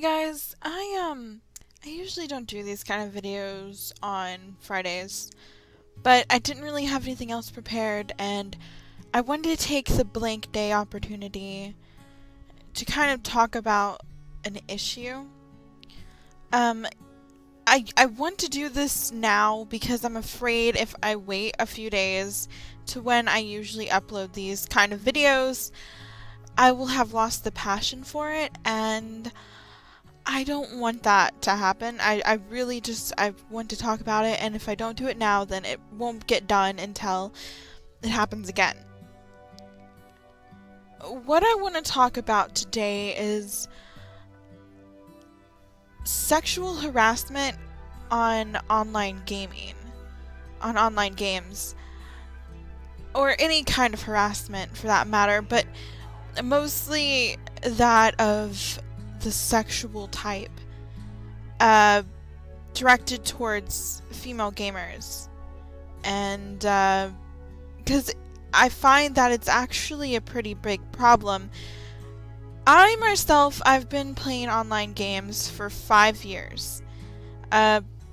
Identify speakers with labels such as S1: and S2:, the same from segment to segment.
S1: Guys, I usually don't do these kind of videos on Fridays, but I didn't really have anything else prepared, and I wanted to take the blank day opportunity to kind of talk about an issue. Um, I want to do this now because I'm afraid if I wait a few days to when I usually upload these kind of videos, I will have lost the passion for it, and I don't want that to happen. I really I want to talk about it, and if I don't do it now, then it won't get done until it happens again. What I want to talk about today is sexual harassment on online gaming, on online games, or any kind of harassment for that matter, but mostly that of the sexual type, directed towards female gamers. And because I find that it's actually a pretty big problem. I myself, I've been playing online games for 5 years,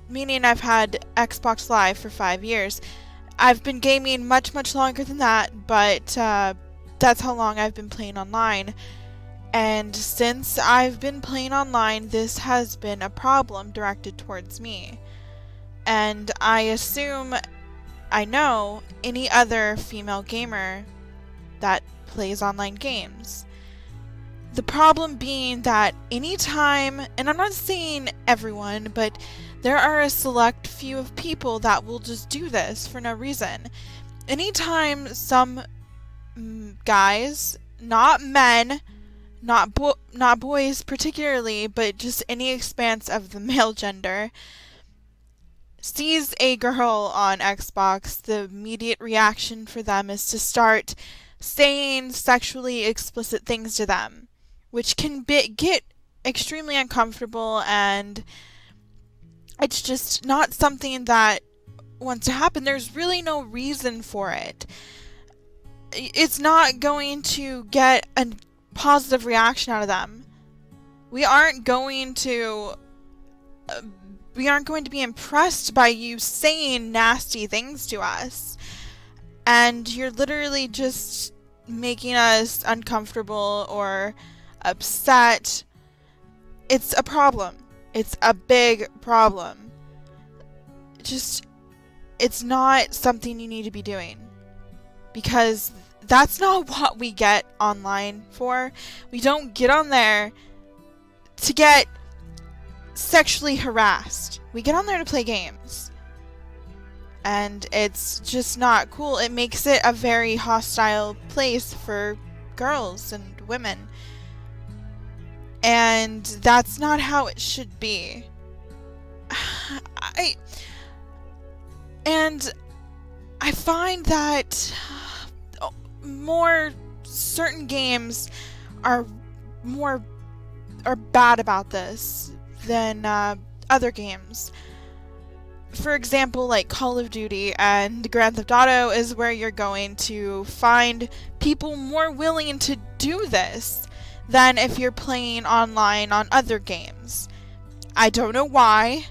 S1: meaning I've had Xbox Live for 5 years. I've been gaming much longer than that, but that's how long I've been playing online. And since I've been playing online, this has been a problem directed towards me. And I assume I know any other female gamer that plays online games. The problem being that anytime, and I'm not saying everyone, but there are a select few of people that will just do this for no reason. Anytime some guys, not men, not boys particularly, but just any expanse of the male gender, sees a girl on Xbox, the immediate reaction for them is to start saying sexually explicit things to them, which can get extremely uncomfortable, and it's just not something that wants to happen. There's really no reason for it. It's not going to get a positive reaction out of them. We aren't going to be impressed by you saying nasty things to us, and you're literally just making us uncomfortable or upset. It's a problem. It's a big problem. It's not something you need to be doing, because that's not what we get online for. We don't get on there to get sexually harassed. We get on there to play games. And it's just not cool. It makes it a very hostile place for girls and women. And that's not how it should be. I find that certain games are bad about this than other games. For example, like Call of Duty and Grand Theft Auto is where you're going to find people more willing to do this than if you're playing online on other games. I don't know why.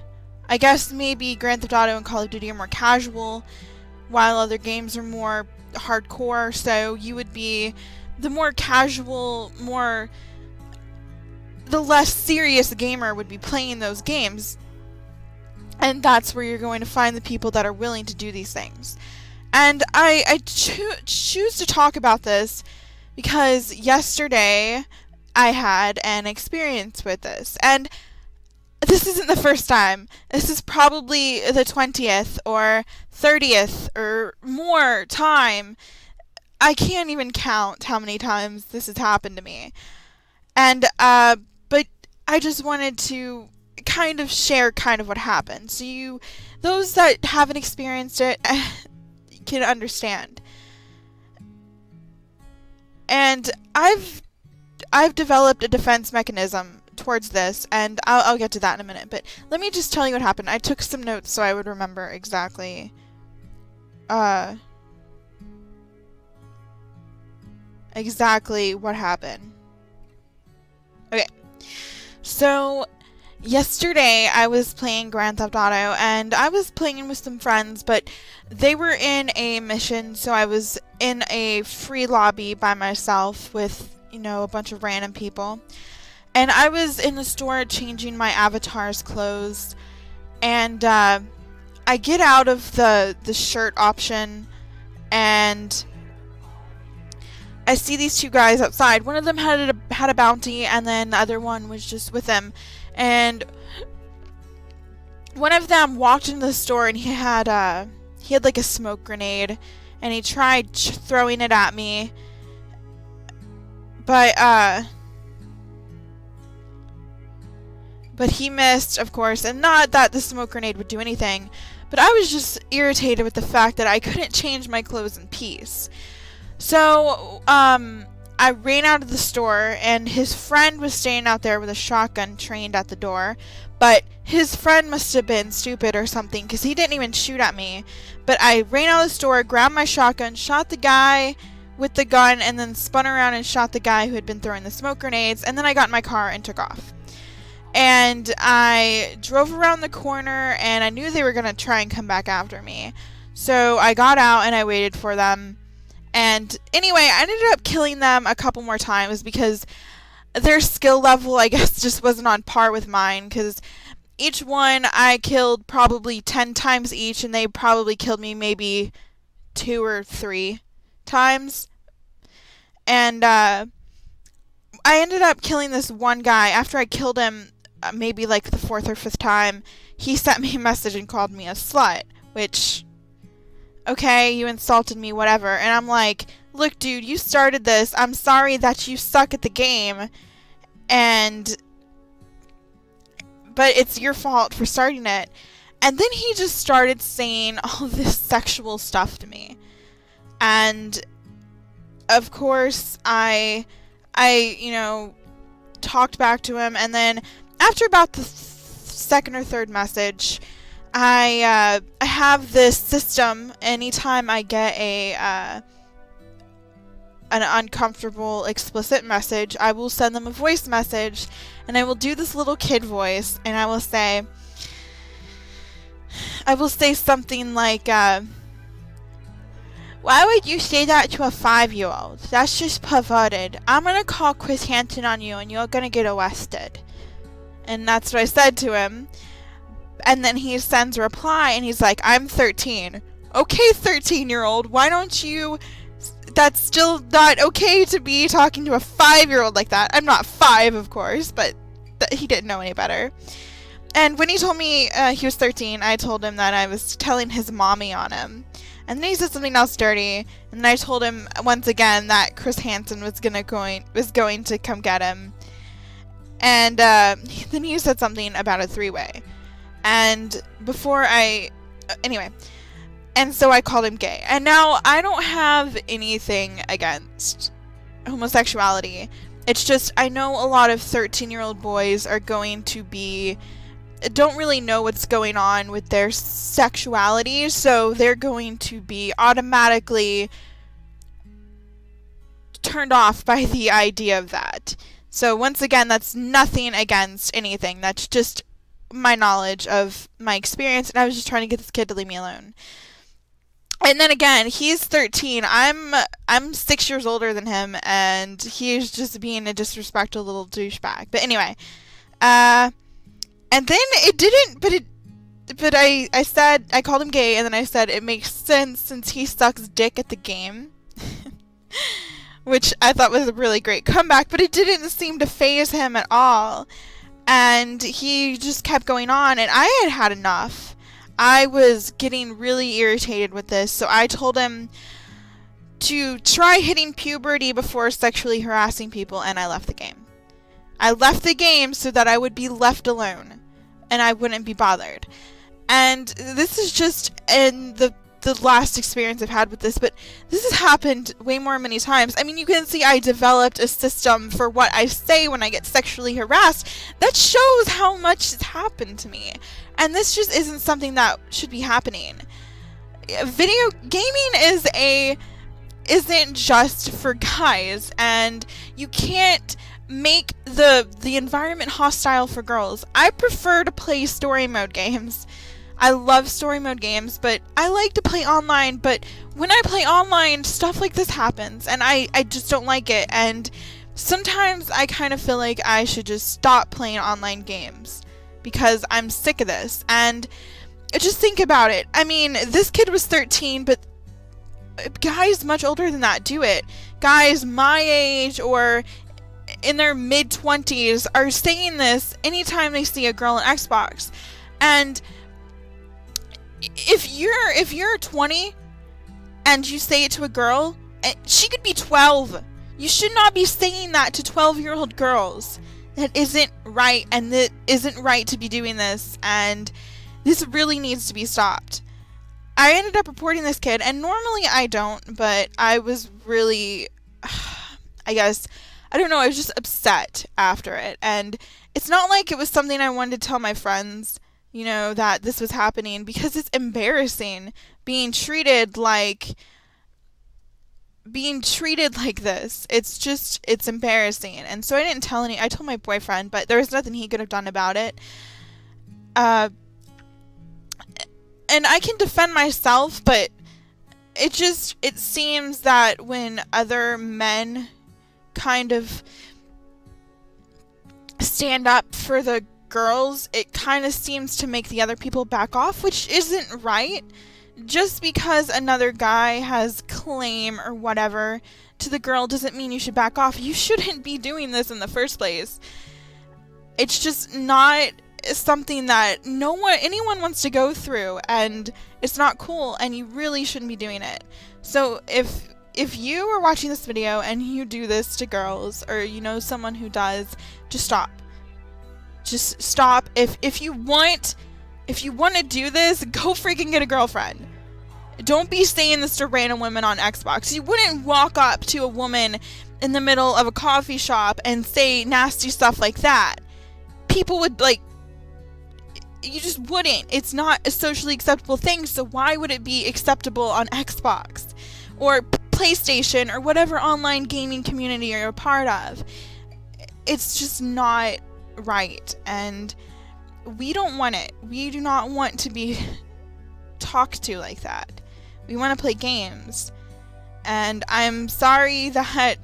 S1: I guess maybe Grand Theft Auto and Call of Duty are more casual, while other games are more hardcore, so you would be the more casual, the less serious gamer would be playing those games. And that's where you're going to find the people that are willing to do these things. And I choose to talk about this because yesterday I had an experience with this. And this isn't the first time. This is probably the 20th or 30th or more time. I can't even count how many times this has happened to me. And, but I just wanted to kind of share kind of what happened, so those that haven't experienced it can understand. And I've developed a defense mechanism towards this, and I'll get to that in a minute, but let me just tell you what happened. I took some notes so I would remember exactly what happened. Okay. So, yesterday I was playing Grand Theft Auto, and I was playing with some friends, but they were in a mission, so I was in a free lobby by myself with, a bunch of random people. And I was in the store changing my avatar's clothes, and I get out of the shirt option, and I see these two guys outside. One of them had a bounty, and then the other one was just with him. And one of them walked into the store, and he had like a smoke grenade, and he tried throwing it at me, but he missed, of course. And not that the smoke grenade would do anything, but I was just irritated with the fact that I couldn't change my clothes in peace. So, I ran out of the store, and his friend was standing out there with a shotgun trained at the door. But his friend must have been stupid or something, because he didn't even shoot at me. But I ran out of the store, grabbed my shotgun, shot the guy with the gun, and then spun around and shot the guy who had been throwing the smoke grenades. And then I got in my car and took off. And I drove around the corner, and I knew they were going to try and come back after me. So I got out, and I waited for them. And anyway, I ended up killing them a couple more times because their skill level, I guess, just wasn't on par with mine, because each one I killed probably 10 times each, and they probably killed me maybe 2 or 3 times. And I ended up killing this one guy. After I killed him, maybe like the 4th or 5th time, he sent me a message and called me a slut, which... okay, you insulted me, whatever. And I'm like, look, dude, you started this. I'm sorry that you suck at the game. But it's your fault for starting it. And then he just started saying all this sexual stuff to me. And, of course, I talked back to him. And then after about the 2nd or 3rd message... I have this system. Anytime I get an uncomfortable, explicit message, I will send them a voice message, and I will do this little kid voice, and I will say something like, why would you say that to a 5-year-old? That's just perverted. I'm gonna call Chris Hansen on you, and you're gonna get arrested. And that's what I said to him. And then he sends a reply, and he's like, I'm 13. Okay, 13-year-old, why don't you... That's still not okay to be talking to a 5-year-old like that. I'm not 5, of course, but he didn't know any better. And when he told me he was 13, I told him that I was telling his mommy on him. And then he said something else dirty, and then I told him once again that Chris Hansen was going to come get him. And then he said something about a 3-way. And anyway, and so I called him gay. And now I don't have anything against homosexuality. It's just I know a lot of 13-year-old boys are going to don't really know what's going on with their sexuality, so they're going to be automatically turned off by the idea of that. So once again, that's nothing against anything. That's just my knowledge of my experience, and I was just trying to get this kid to leave me alone. And then again, he's 13. I'm 6 years older than him, and he's just being a disrespectful little douchebag. But anyway, and then it didn't. But I called him gay, and then I said it makes sense since he sucks dick at the game, which I thought was a really great comeback. But it didn't seem to faze him at all. And he just kept going on, and I had enough. I was getting really irritated with this, so I told him to try hitting puberty before sexually harassing people, and I left the game. I left the game so that I would be left alone, and I wouldn't be bothered. And this is just in the last experience I've had with this, but this has happened way many times. I mean, you can see I developed a system for what I say when I get sexually harassed. That shows how much has happened to me. And this just isn't something that should be happening. Video gaming isn't just for guys, and you can't make the environment hostile for girls. I prefer to play story mode games. I love story mode games, but I like to play online, but when I play online, stuff like this happens, and I just don't like it, and sometimes I kind of feel like I should just stop playing online games, because I'm sick of this, and just think about it. I mean, this kid was 13, but guys much older than that do it. Guys my age, or in their mid-20s, are saying this anytime they see a girl on Xbox. And if you're 20 and you say it to a girl, she could be 12. You should not be saying that to 12-year-old girls. That isn't right, and that isn't right to be doing this, and this really needs to be stopped. I ended up reporting this kid, and normally I don't, but I was really, I guess, I don't know, I was just upset after it. And it's not like it was something I wanted to tell my friends, you know, that this was happening, because it's embarrassing being treated like this. It's embarrassing. And so I didn't tell I told my boyfriend, but there was nothing he could have done about it. And I can defend myself, but it seems that when other men kind of stand up for the girls, it kind of seems to make the other people back off, which isn't right. Just because another guy has claim or whatever to the girl doesn't mean you should back off. You shouldn't be doing this in the first place. It's just not something that anyone wants to go through, and it's not cool, and you really shouldn't be doing it. So if you are watching this video and you do this to girls, or you know someone who does, just stop. Just stop. If you want to do this, go freaking get a girlfriend. Don't be saying this to random women on Xbox. You wouldn't walk up to a woman in the middle of a coffee shop and say nasty stuff like that. People would, you just wouldn't. It's not a socially acceptable thing, so why would it be acceptable on Xbox or PlayStation or whatever online gaming community you're a part of? It's just not right, and we don't want it. We do not want to be talked to like that. We want to play games. And I'm sorry that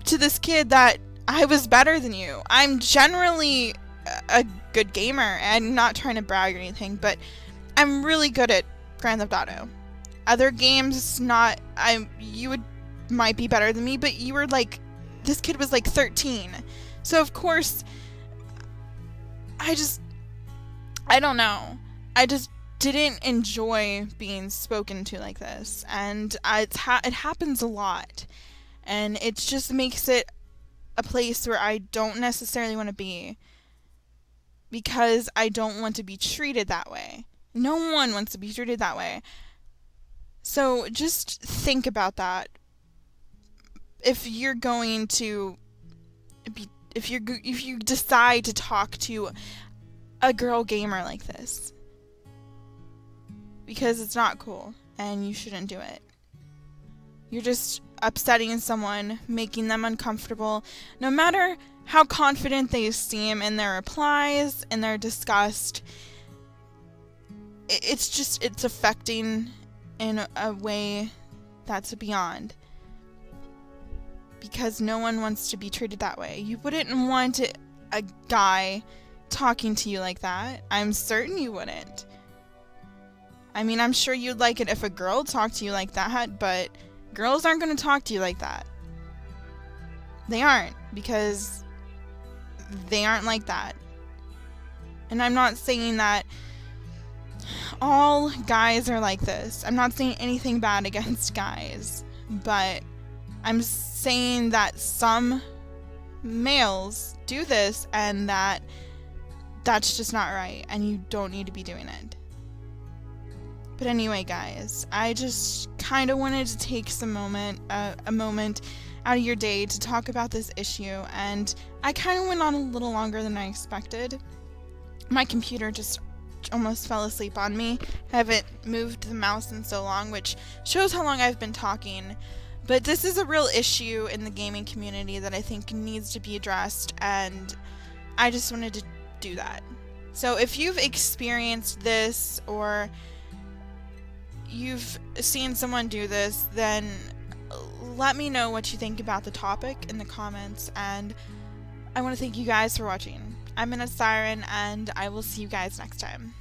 S1: to this kid that I was better than you. I'm generally a good gamer. I'm not trying to brag or anything, but I'm really good at Grand Theft Auto. Other games, you might be better than me, but you were this kid was 13. So of course, I don't know. I just didn't enjoy being spoken to like this, and it happens a lot, and it just makes it a place where I don't necessarily want to be, because I don't want to be treated that way. No one wants to be treated that way. So just think about that. If you're going to if you decide to talk to a girl gamer like this, because it's not cool and you shouldn't do it. You're just upsetting someone, making them uncomfortable, no matter how confident they seem in their replies and their disgust. It's affecting in a way that's beyond, because no one wants to be treated that way. You wouldn't want a guy talking to you like that. I'm certain you wouldn't. I mean, I'm sure you'd like it if a girl talked to you like that, but girls aren't going to talk to you like that. They aren't, because they aren't like that. And I'm not saying that all guys are like this. I'm not saying anything bad against guys, but I'm saying that some males do this, and that's just not right, and you don't need to be doing it. But anyway, guys, I just kind of wanted to take a moment out of your day to talk about this issue, and I kind of went on a little longer than I expected. My computer just almost fell asleep on me. I haven't moved the mouse in so long, which shows how long I've been talking. But this is a real issue in the gaming community that I think needs to be addressed, and I just wanted to do that. So if you've experienced this or you've seen someone do this, then let me know what you think about the topic in the comments, and I want to thank you guys for watching. I'm Siren, and I will see you guys next time.